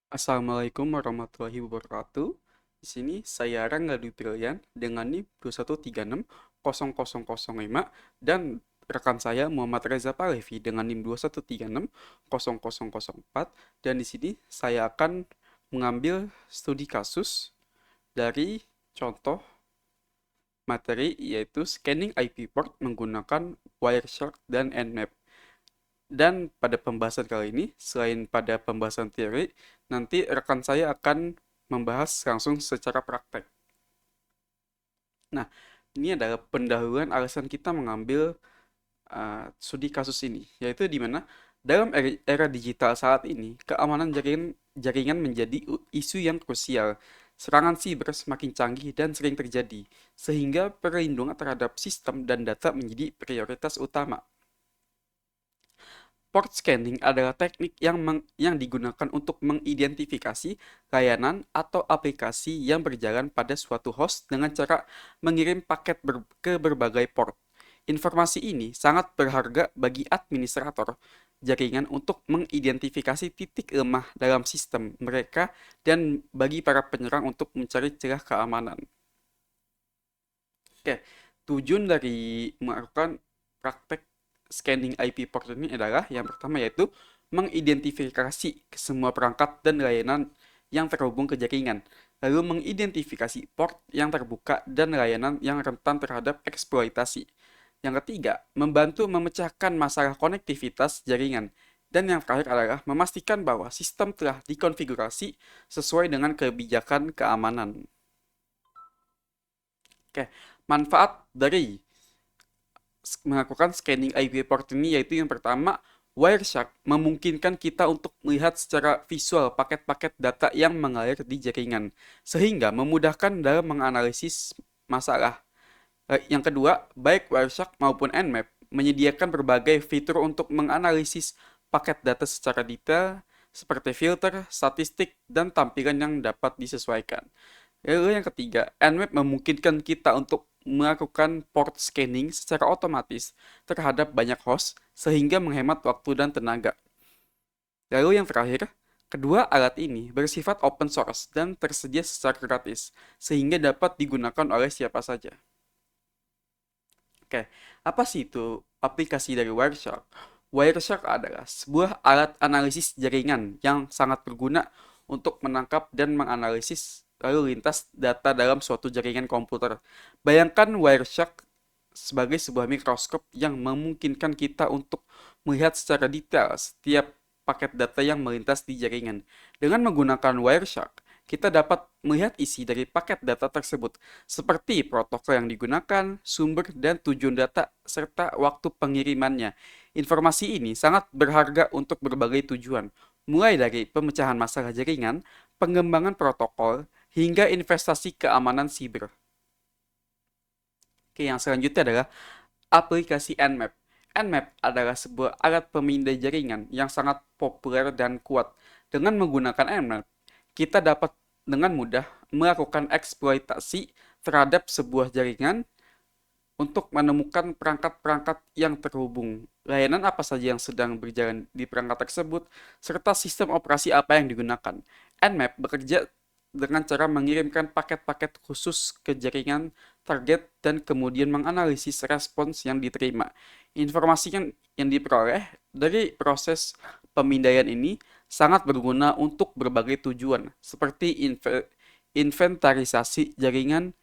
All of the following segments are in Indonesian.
Assalamualaikum warahmatullahi wabarakatuh. Di sini saya Rangga Dutrilian dengan NIM 21360005 dan rekan saya Muhammad Reza Palevi dengan NIM 21360004 dan di sini saya akan mengambil studi kasus dari contoh materi yaitu scanning IP port menggunakan Wireshark dan Nmap. Dan pada pembahasan kali ini, selain pada pembahasan teori, nanti rekan saya akan membahas langsung secara praktek. Nah, ini adalah pendahuluan alasan kita mengambil studi kasus ini, yaitu di mana dalam era digital saat ini, keamanan jaringan menjadi isu yang krusial. Serangan siber semakin canggih dan sering terjadi, sehingga perlindungan terhadap sistem dan data menjadi prioritas utama. Port scanning adalah teknik yang digunakan untuk mengidentifikasi layanan atau aplikasi yang berjalan pada suatu host dengan cara mengirim paket ke berbagai port. Informasi ini sangat berharga bagi administrator jaringan untuk mengidentifikasi titik lemah dalam sistem mereka dan bagi para penyerang untuk mencari celah keamanan. Oke, tujuan dari melakukan praktek scanning IP port ini adalah yang pertama yaitu mengidentifikasi semua perangkat dan layanan yang terhubung ke jaringan, lalu mengidentifikasi port yang terbuka dan layanan yang rentan terhadap eksploitasi. Yang ketiga, membantu memecahkan masalah konektivitas jaringan. Dan yang terakhir adalah memastikan bahwa sistem telah dikonfigurasi sesuai dengan kebijakan keamanan. Oke, manfaat dari melakukan scanning IP port ini yaitu yang pertama, Wireshark memungkinkan kita untuk melihat secara visual paket-paket data yang mengalir di jaringan, sehingga memudahkan dalam menganalisis masalah. Yang kedua, baik Wireshark maupun Nmap menyediakan berbagai fitur untuk menganalisis paket data secara detail, seperti filter, statistik, dan tampilan yang dapat disesuaikan. Lalu yang ketiga, Nmap memungkinkan kita untuk melakukan port scanning secara otomatis terhadap banyak host sehingga menghemat waktu dan tenaga. Lalu yang terakhir, kedua alat ini bersifat open source dan tersedia secara gratis sehingga dapat digunakan oleh siapa saja. Oke, apa sih itu aplikasi dari Wireshark? Wireshark adalah sebuah alat analisis jaringan yang sangat berguna untuk menangkap dan menganalisis lalu lintas data dalam suatu jaringan komputer. Bayangkan Wireshark sebagai sebuah mikroskop yang memungkinkan kita untuk melihat secara detail setiap paket data yang melintas di jaringan. Dengan menggunakan Wireshark, kita dapat melihat isi dari paket data tersebut, seperti protokol yang digunakan, sumber, dan tujuan data, serta waktu pengirimannya. Informasi ini sangat berharga untuk berbagai tujuan, mulai dari pemecahan masalah jaringan, pengembangan protokol, hingga investasi keamanan siber. Oke, yang selanjutnya adalah aplikasi Nmap. Nmap adalah sebuah alat pemindai jaringan yang sangat populer dan kuat. Dengan menggunakan Nmap, kita dapat dengan mudah melakukan eksploitasi terhadap sebuah jaringan untuk menemukan perangkat-perangkat yang terhubung, layanan apa saja yang sedang berjalan di perangkat tersebut, serta sistem operasi apa yang digunakan. Nmap bekerja dengan cara mengirimkan paket-paket khusus ke jaringan target dan kemudian menganalisis respons yang diterima. Informasi yang diperoleh dari proses pemindaian ini sangat berguna untuk berbagai tujuan, seperti inventarisasi jaringan,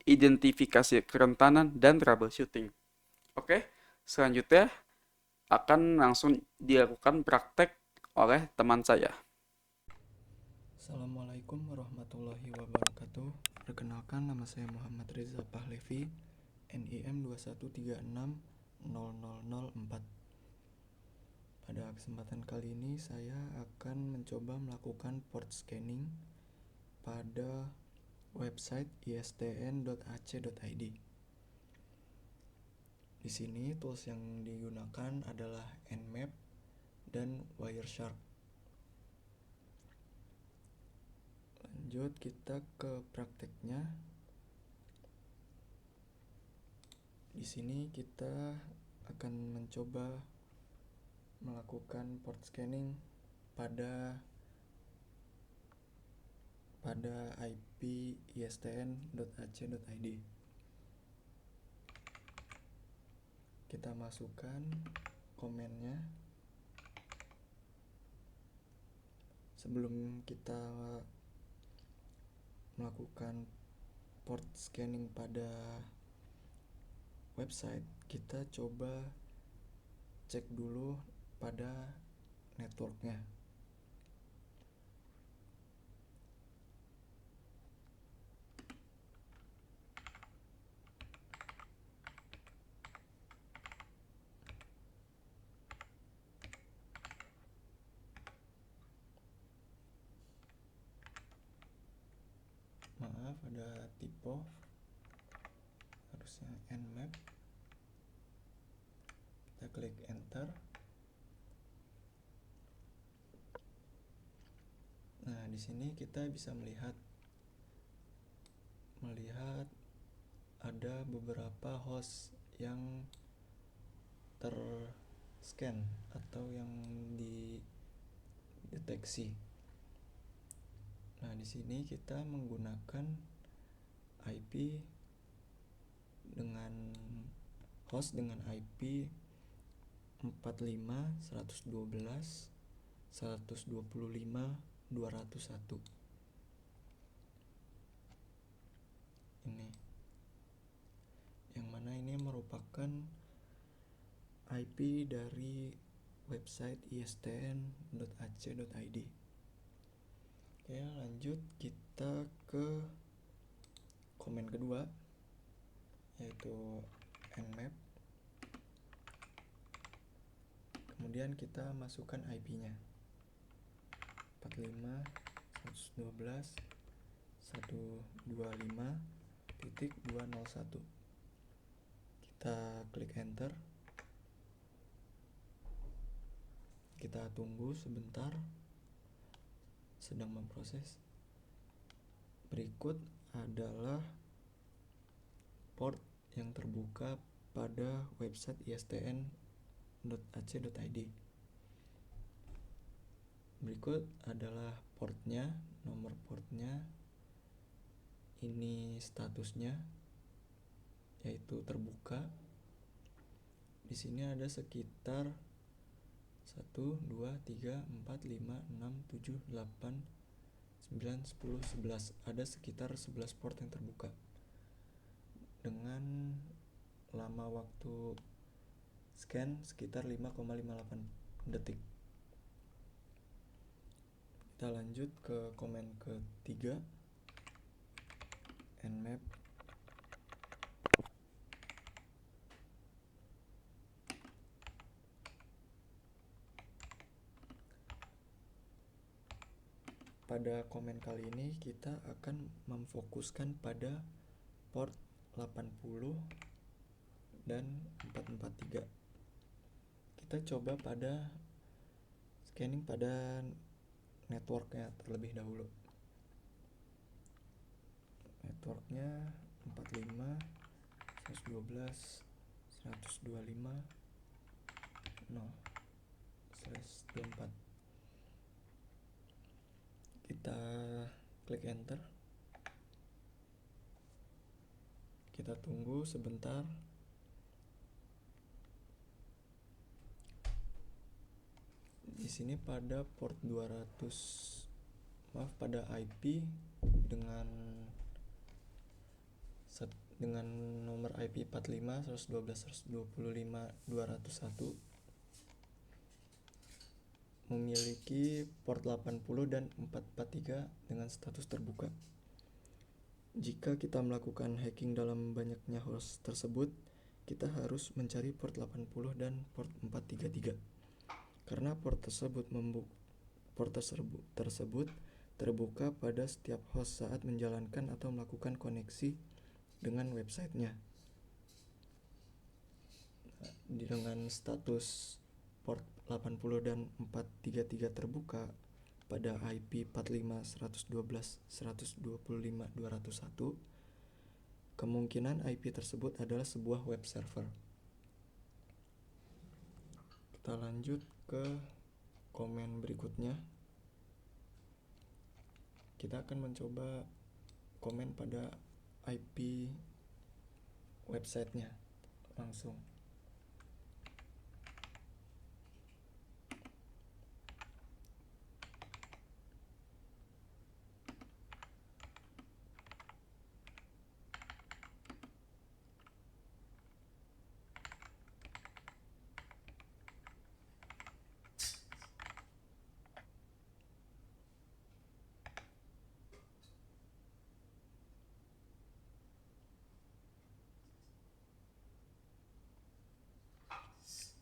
identifikasi kerentanan, dan troubleshooting. Oke, selanjutnya akan langsung dilakukan praktek oleh teman saya. Assalamualaikum warahmatullahi wabarakatuh. Perkenalkan, nama saya Muhammad Reza Pahlevi, NIM 213600004. Pada kesempatan kali ini saya akan mencoba melakukan port scanning pada website istn.ac.id. Di sini tools yang digunakan adalah Nmap dan Wireshark. Lanjut kita ke prakteknya. Di sini kita akan mencoba melakukan port scanning pada pada IP istn.ac.id. Kita masukkan komennya. Sebelum kita melakukan port scanning pada website, kita coba cek dulu pada networknya. Maaf, ada typo, harusnya nmap. Kita klik enter. Nah, di sini kita bisa melihat ada beberapa host yang terscan atau yang dideteksi. Nah, di sini kita menggunakan IP dengan host dengan IP 45.112.125.201. Ini yang mana ini merupakan IP dari website istn.ac.id. Oke, lanjut kita ke komen kedua, yaitu nmap. Kemudian kita masukkan IP-nya 45.112.125.201. Kita klik enter. Kita tunggu sebentar, sedang memproses. Berikut adalah port yang terbuka pada website istn.ac.id. Berikut adalah portnya, nomor portnya, ini statusnya, yaitu terbuka. Di sini ada sekitar 1, 2, 3, 4, 5, 6, 7, 8, 9, 10, 11. Ada sekitar 11 port yang terbuka dengan lama waktu scan sekitar 5,58 detik. Kita lanjut ke komen ketiga, nmap. Pada komen kali ini kita akan memfokuskan pada port 80 dan 443. Kita coba pada scanning pada networknya terlebih dahulu. Networknya 45, 112, 125, 0/24. Kita klik enter. Kita tunggu sebentar. Di sini pada port 200, pada IP dengan nomor IP 45.112.125.201 memiliki port 80 dan 443 dengan status terbuka. Jika kita melakukan hacking dalam banyaknya host tersebut, kita harus mencari port 80 dan port 433. Karena port tersebut terbuka pada setiap host saat menjalankan atau melakukan koneksi dengan websitenya. Dengan status port 80 dan 433 terbuka pada IP 45.112.125.201, kemungkinan IP tersebut adalah sebuah web server. Kita lanjut ke komen berikutnya. Kita akan mencoba komen pada IP websitenya langsung.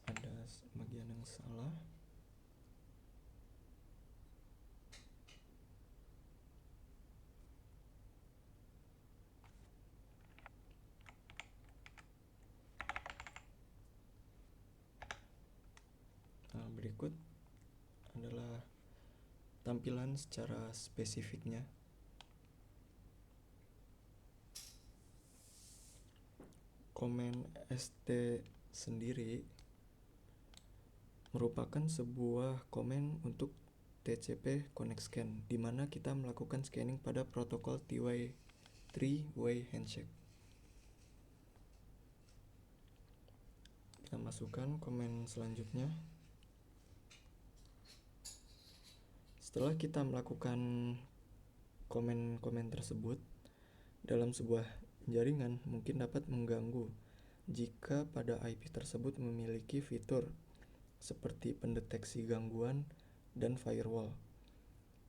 Ada bagian yang salah. Nah, berikut adalah tampilan secara spesifiknya. Komen ST sendiri merupakan sebuah komen untuk TCP Connect Scan, di mana kita melakukan scanning pada protokol three-way handshake. Kita masukkan komen selanjutnya. Setelah kita melakukan komen-komen tersebut, dalam sebuah jaringan mungkin dapat mengganggu jika pada IP tersebut memiliki fitur seperti pendeteksi gangguan dan firewall.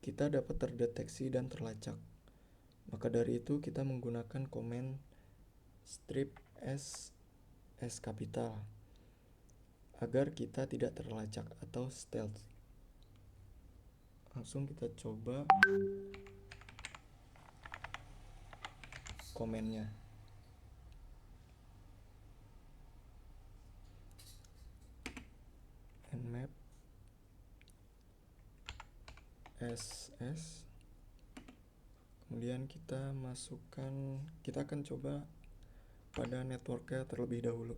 Kita dapat terdeteksi dan terlacak. Maka dari itu kita menggunakan komen strip S kapital agar kita tidak terlacak atau stealth. Langsung kita coba komennya. Nmap SS. Kemudian kita akan coba pada networknya terlebih dahulu.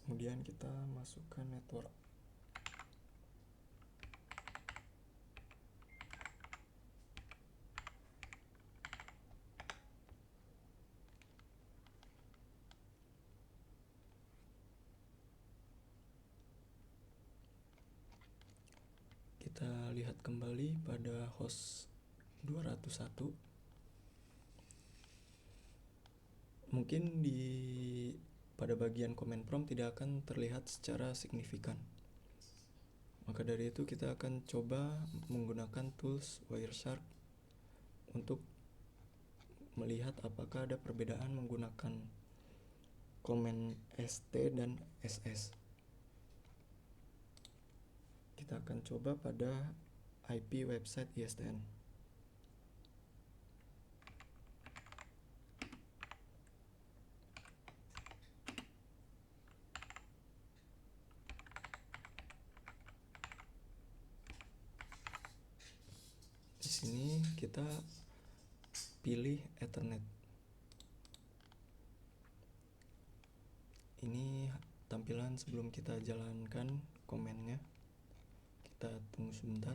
Kemudian kita masukkan network. Kita lihat kembali pada host 201. Mungkin pada bagian comment prompt tidak akan terlihat secara signifikan. Maka dari itu kita akan coba menggunakan tools Wireshark untuk melihat apakah ada perbedaan menggunakan komen ST dan SS. Kita akan coba pada IP website ISDN. Di sini kita pilih Ethernet. Ini tampilan sebelum kita jalankan komennya. Kita tunggu sebentar.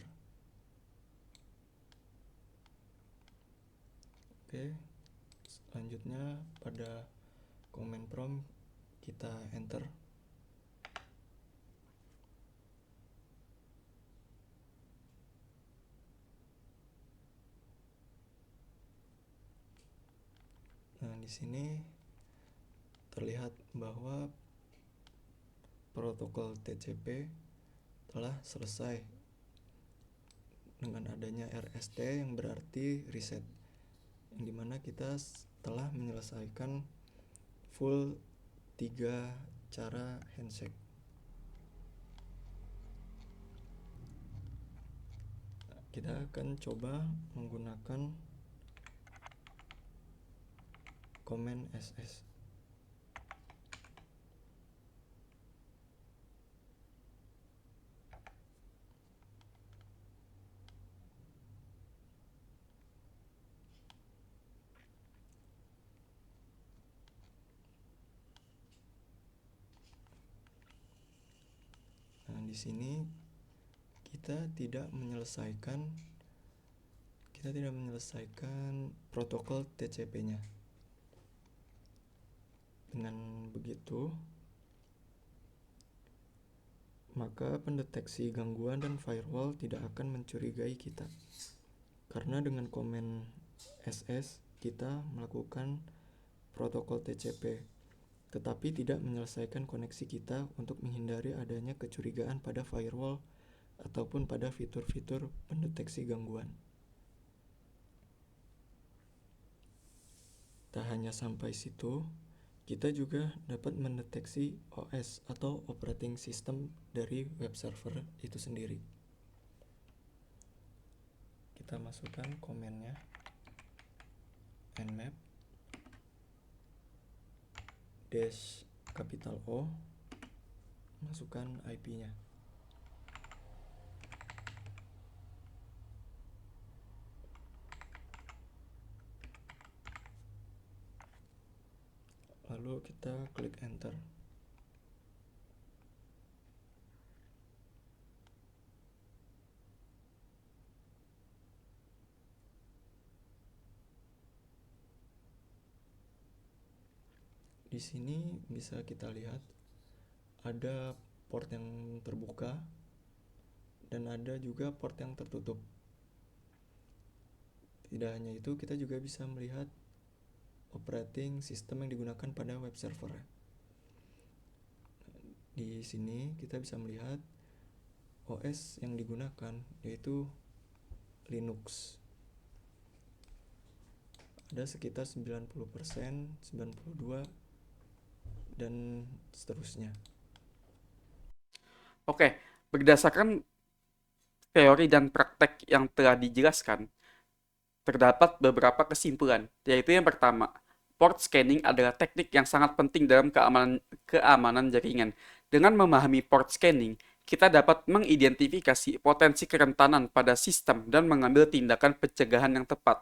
Oke, selanjutnya pada comment prompt kita enter. Nah, di sini terlihat bahwa protokol TCP telah selesai dengan adanya RST yang berarti reset, yang dimana kita telah menyelesaikan full 3 cara handshake. Kita akan coba menggunakan komen SS. Nah, di di sini kita tidak menyelesaikan protokol TCP-nya. Dengan begitu, maka pendeteksi gangguan dan firewall tidak akan mencurigai kita. Karena dengan komen SS kita melakukan protokol TCP, tetapi tidak menyelesaikan koneksi kita untuk menghindari adanya kecurigaan pada firewall ataupun pada fitur-fitur pendeteksi gangguan. Tak hanya sampai situ, kita juga dapat mendeteksi OS atau operating system dari web server itu sendiri. Kita masukkan komennya nmap dash capital O, masukkan IP-nya. Lalu kita klik enter. Di sini bisa kita lihat ada port yang terbuka dan ada juga port yang tertutup. Tidak hanya itu, kita juga bisa melihat operating system yang digunakan pada web server. Di sini kita bisa melihat OS yang digunakan yaitu Linux. Ada sekitar 90%, 92 dan seterusnya. Oke, berdasarkan teori dan praktek yang telah dijelaskan, terdapat beberapa kesimpulan, yaitu yang pertama, port scanning adalah teknik yang sangat penting dalam keamanan jaringan. Dengan memahami port scanning, kita dapat mengidentifikasi potensi kerentanan pada sistem dan mengambil tindakan pencegahan yang tepat.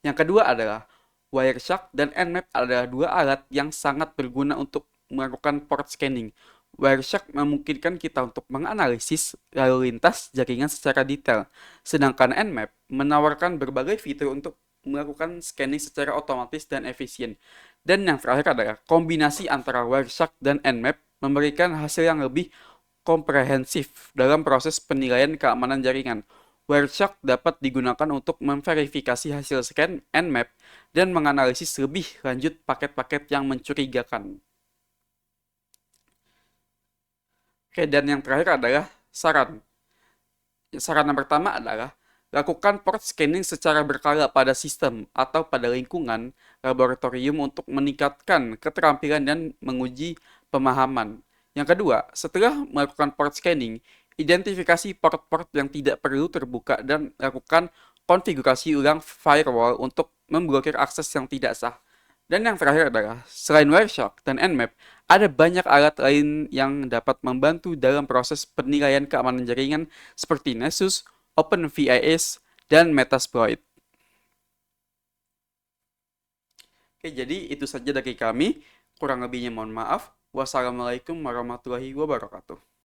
Yang kedua adalah Wireshark dan Nmap adalah dua alat yang sangat berguna untuk melakukan port scanning. Wireshark memungkinkan kita untuk menganalisis lalu lintas jaringan secara detail, sedangkan Nmap menawarkan berbagai fitur untuk melakukan scanning secara otomatis dan efisien. Dan yang terakhir adalah kombinasi antara Wireshark dan Nmap memberikan hasil yang lebih komprehensif dalam proses penilaian keamanan jaringan. Wireshark dapat digunakan untuk memverifikasi hasil scan Nmap dan menganalisis lebih lanjut paket-paket yang mencurigakan. Oke, dan yang terakhir adalah saran. Saran yang pertama adalah lakukan port scanning secara berkala pada sistem atau pada lingkungan laboratorium untuk meningkatkan keterampilan dan menguji pemahaman. Yang kedua, setelah melakukan port scanning, identifikasi port-port yang tidak perlu terbuka dan lakukan konfigurasi ulang firewall untuk memblokir akses yang tidak sah. Dan yang terakhir adalah, selain Wireshark dan Nmap, ada banyak alat lain yang dapat membantu dalam proses penilaian keamanan jaringan seperti Nessus, OpenVIS, dan Metasploit. Oke, jadi itu saja dari kami. Kurang lebihnya mohon maaf. Wassalamualaikum warahmatullahi wabarakatuh.